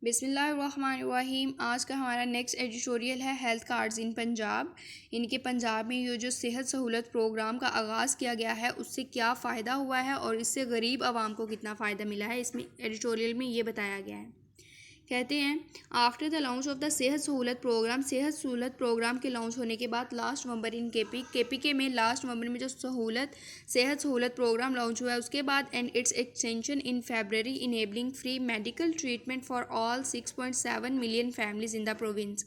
बिस्मिल्लाहिर्रहमानिर्रहीम। आज का हमारा नेक्स्ट एडिटोरियल है हेल्थ कार्ड्स इन पंजाब। इनके पंजाब में ये जो सेहत सहूलत प्रोग्राम का आगाज़ किया गया है उससे क्या फ़ायदा हुआ है और इससे गरीब आवाम को कितना फ़ायदा मिला है, इसमें एडिटोरियल में ये बताया गया है। कहते हैं after the launch of the सेहत सहूलत प्रोग्राम के लॉन्च होने के बाद लास्ट नवंबर इन के में लास्ट नवंबर में जो सेहत सहूलत प्रोग्राम लॉन्च हुआ है उसके बाद and it's extension in February enabling free medical treatment for all 6.7 million families in the province.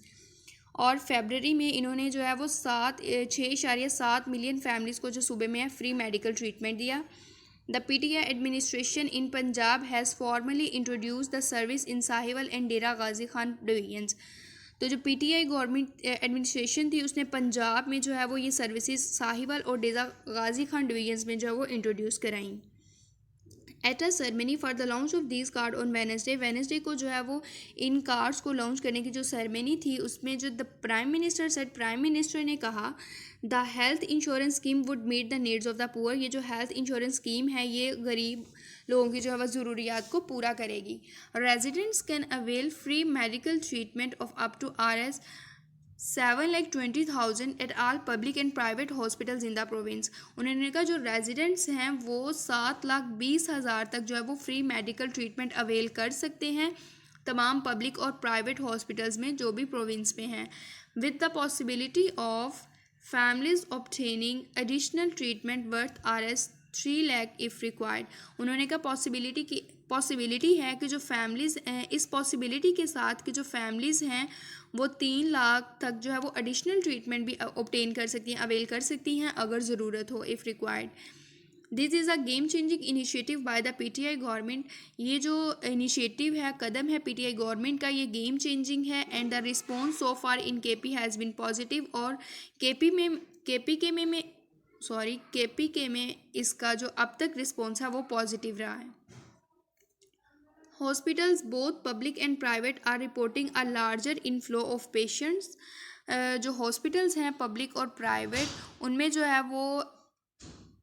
और फेबररी में इन्होंने जो है वो 6.7 मिलियन फैमिलीज़ को जो सूबे में है फ्री मेडिकल ट्रीटमेंट दिया। The PTI administration in Punjab has formally introduced the service in Sahiwal and Dera Ghazi Khan divisions। तो जो PTI गवर्नमेंट एडमिनिस्ट्रेशन थी उसने पंजाब में जो है वो ये सर्विसेज साहिवाल और डेरा गाजी खान डिवीजन्स में जो है वो इंट्रोड्यूस कराई। At a ceremony for the launch of these card on Wednesday को जो है वो इन कार्ड्स को लॉन्च करने की जो सेरेमनी थी उसमें जो द प्राइम मिनिस्टर ने कहा the health insurance scheme would meet the needs of the poor. ये जो हेल्थ इंश्योरेंस स्कीम है ये गरीब लोगों की जो है वह ज़रूरियात को पूरा करेगी। Residents can avail free medical treatment of up to Rs 7,20,000 at all public and private hospitals in the province. उन्होंने कहा जो रेजिडेंट्स हैं वो 7,20,000 तक जो है वो फ्री मेडिकल ट्रीटमेंट अवेल कर सकते हैं तमाम पब्लिक और प्राइवेट हॉस्पिटल्स में जो भी प्रोविंस में हैं, with the possibility of families obtaining additional treatment worth Rs 3 lakh if required। उन्होंने कहा पॉसिबिलिटी है कि जो फैमिलीज़ इस पॉसिबिलिटी के साथ कि जो फैमिलीज़ हैं वो 3 लाख तक जो है वो एडिशनल ट्रीटमेंट भी ऑब्टेन कर सकती हैं, अवेल कर सकती हैं अगर ज़रूरत हो if required. This is a game changing initiative by the PTI government. ये जो इनिशिएटिव है, कदम है PTI गवर्नमेंट का, ये गेम चेंजिंग है and the response so far in KP has been positive. और KPK में इसका जो अब तक रिस्पॉन्स है वो पॉजिटिव रहा है। Hospitals both public and private are reporting a larger inflow of patients. जो हॉस्पिटल्स हैं पब्लिक और प्राइवेट उनमें जो है वो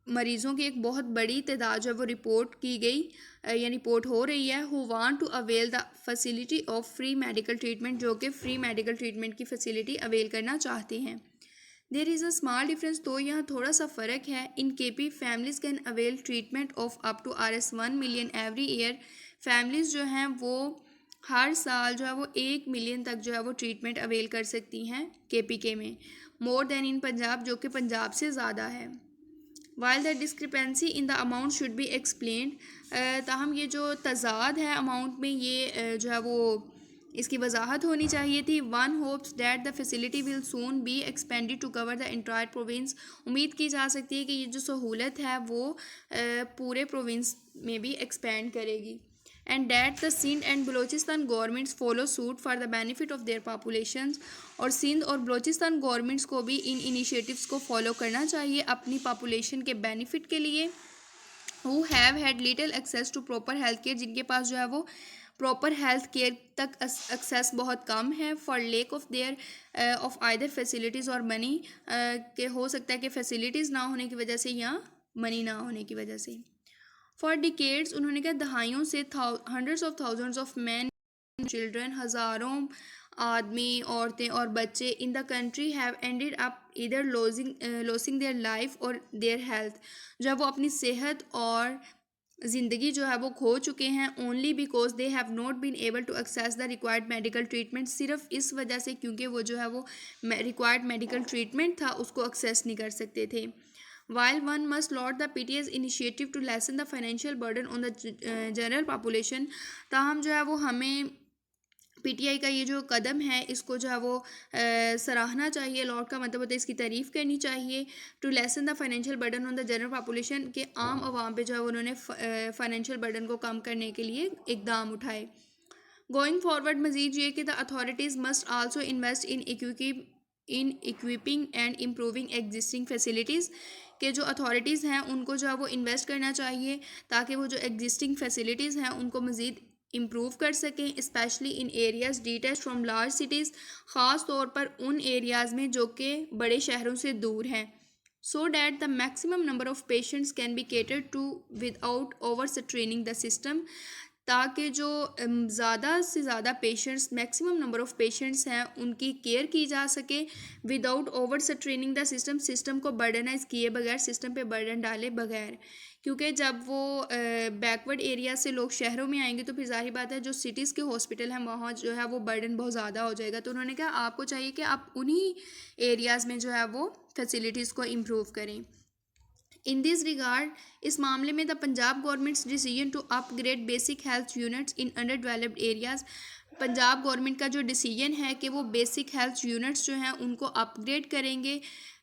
मरीज़ों की एक बहुत बड़ी तादाद जो है वो रिपोर्ट की गई या रिपोर्ट हो रही है who want to avail the facility of free medical treatment, जो कि फ्री मेडिकल ट्रीटमेंट की फैसिलिटी अवेल करना चाहते हैं। There is a small difference, तो यहाँ थोड़ा सा फ़र्क है। In KP families can avail treatment of up to Rs 1 million every year. Families जो हैं वो हर साल जो है वो 1 मिलियन तक जो है वो ट्रीटमेंट अवेल कर सकती हैं KPK में, मोर देन इन पंजाब, जो कि पंजाब से ज़्यादा है। While the discrepancy in the amount should be explained, ताहम ये जो तज़ाद है अमाउंट में ये जो है वो इसकी वजाहत होनी चाहिए थी। One hopes that the facility will soon be expanded to cover the entire province. उम्मीद की जा सकती है कि ये जो सहूलत है वो पूरे प्रोविंस में भी एक्सपेंड करेगी। And that the Sindh and Balochistan governments follow suit for the benefit of their populations. और सिंध और बलोचिस्तान गवर्नमेंट्स को भी इन इनिशिएटिव्स को फॉलो करना चाहिए अपनी पॉपुलेशन के बेनिफिट के लिए। Who have had little access to proper health care, जिनके पास जो है वो प्रॉपर हेल्थ केयर तक एक्सेस बहुत कम है, for lack of their of either facilities और मनी, के हो सकता है कि फैसिलिटीज़ ना होने की वजह से या मनी ना होने की वजह से। फॉर डिकेड्स, उन्होंने कहा दहाइयों से hundreds of thousands of man children, हज़ारों आदमी, औरतें और बच्चे in the country have ended up इधर लॉसिंग देयर लाइफ और देयर हेल्थ, जो है वो अपनी सेहत और ज़िंदगी जो है वो खो चुके हैं, only because they have not been able to access the required medical treatment, सिर्फ इस वजह से क्योंकि वो जो है वो रिक्वायर्ड मेडिकल ट्रीटमेंट था उसको एक्सेस नहीं कर सकते थे। While one must laud the PTA's initiative to lessen the financial burden on the general population, ताहम जो है वो हमें PTI का ये जो कदम है इसको जो है वो सराहना चाहिए। लॉर्ड का मतलब होता है इसकी तारीफ़ करनी चाहिए। To lessen the financial burden on the general population, के आम आवाम पे जो है उन्होंने फाइनेंशियल बर्डन को कम करने के लिए इकदाम उठाए। गोइंग फॉरवर्ड मजीद ये कि the authorities must also invest in equipping and improving existing facilities, के जो अथॉरिटीज़ हैं उनको जो है वो इन्वेस्ट करना चाहिए ताकि वो जो एग्जिस्टिंग फैसिलिटीज़ हैं उनको मज़ीद इम्प्रूव कर सकें, specially in areas detached from large cities, ख़ास तौर पर उन एरियाज़ में जो कि बड़े शहरों से दूर हैं, so that the maximum number of patients can be catered to without over straining the system, ताकि जो ज़्यादा से ज़्यादा patients, maximum number of patients हैं, उनकी केयर की जा सके without over straining the system, system को बर्डनाइज किए बगैर, सिस्टम पे बर्डन डाले बगैर। क्योंकि जब वो बैकवर्ड एरिया से लोग शहरों में आएंगे तो फिर जाहिर बात है जो सिटीज़ के हॉस्पिटल हैं वहाँ जो है वो बर्डन बहुत ज़्यादा हो जाएगा। तो उन्होंने कहा आपको चाहिए कि आप उन्हीं एरियाज़ में जो है वो फैसिलिटीज़ को इम्प्रूव करें। इन दिस रिगार्ड, इस मामले में the Punjab government's decision to upgrade basic health units in under developed areas, Punjab government का जो डिसीजन है कि वो बेसिक हेल्थ यूनिट्स जो हैं उनको अपग्रेड करेंगे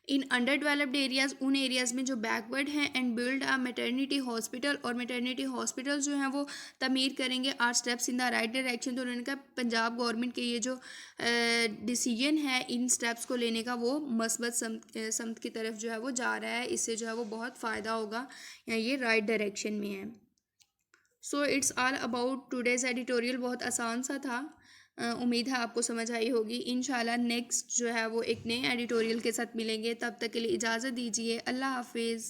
इन अंडर डेवलप्ड एरियाज़, उन एरियाज़ में जो बैकवर्ड हैं, and build a maternity hospital, और मैटरनिटी हॉस्पिटल जो हैं वो तमीर करेंगे, are steps in the right direction. तो उन्होंने कहा पंजाब गवर्नमेंट के ये जो डिसीजन है इन स्टेप्स को लेने का वो मस्बत समत की तरफ जो है वो जा रहा है, इससे जो है वो बहुत फ़ायदा होगा या ये राइट डायरेक्शन में है। So it's all about today's editorial, बहुत आसान सा था। उम्मीद है आपको समझ आई होगी। इंशाल्लाह नेक्स्ट जो है वो एक नए एडिटोरियल के साथ मिलेंगे, तब तक के लिए इजाज़त दीजिए। अल्लाह हाफिज़।